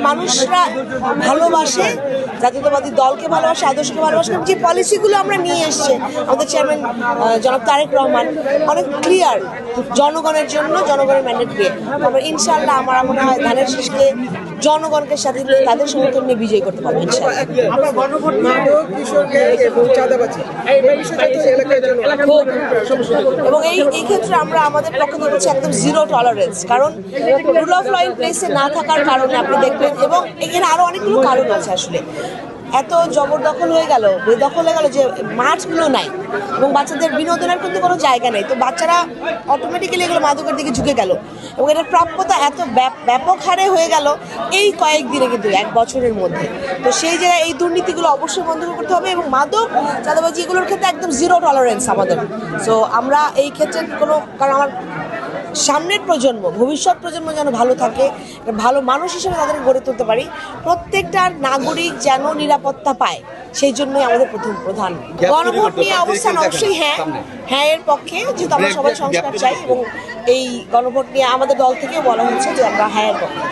মানুষরা ভালোবাসে, জাতীয়তাবাদী দলকে ভালোবাসে, আদর্শকে ভালোবাসে। যে পলিসিগুলো আমরা নিয়ে এসছে আমাদের চেয়ারম্যান জনাব তারেক রহমান অনেক ক্লিয়ার, জনগণের জন্য, জনগণের ম্যান্ডেট দিয়ে আমরা ইনশাআল্লাহ আমার মনে হয় ধানের শীষকে জনগণকে সাথে তাদের সমর্থন নিয়ে বিজয়ী করতে পারবো ইনশাআল্লাহ। এবং এই ক্ষেত্রে আমরা আমাদের পক্ষ থেকে হচ্ছে একদম জিরো টলারেন্স, কারণ রুল অফ ল ইন প্লেসে না থাকার কারণে আপনি দেখবেন, এবং এখানে আরো অনেকগুলো কারণ আছে আসলে। এত জবরদখল হয়ে গেল, বেদখল হয়ে গেল যে মাঠগুলো নাই এবং বাচ্চাদের বিনোদনের কিন্তু কোনো জায়গা নেই। তো বাচ্চারা অটোমেটিক্যালি এগুলো মাদকের দিকে ঝুঁকে গেল এবং এটার প্রাপ্যতা এত ব্যাপক হারে হয়ে গেল এই কয়েকদিনে, কিন্তু 1 বছরের মধ্যে। তো সেই জায়গায় এই দুর্নীতিগুলো অবশ্যই বন্ধ করতে হবে এবং মাদক চাঁদাবাজি এগুলোর ক্ষেত্রে একদম জিরো টলারেন্স আমাদের। সো আমরা এই ক্ষেত্রে কোনো, কারণ আমার সামনের প্রজন্ম, ভবিষ্যৎ প্রজন্ম যেন ভালো থাকে, ভালো মানুষ হিসেবে তাদেরকে গড়ে তুলতে পারি, প্রত্যেকটা নাগরিক যেন নিরাপত্তা পায়, সেই জন্যই আমাদের প্রধান গণভোট নিয়ে অবস্থান অবশ্যই হ্যাঁ এর পক্ষে, যেহেতু আমরা সবাই সংস্কার চাই এবং এই গণভোট নিয়ে আমাদের দল থেকেও বলা হচ্ছে যে আমরা হ্যাঁ এর পক্ষে।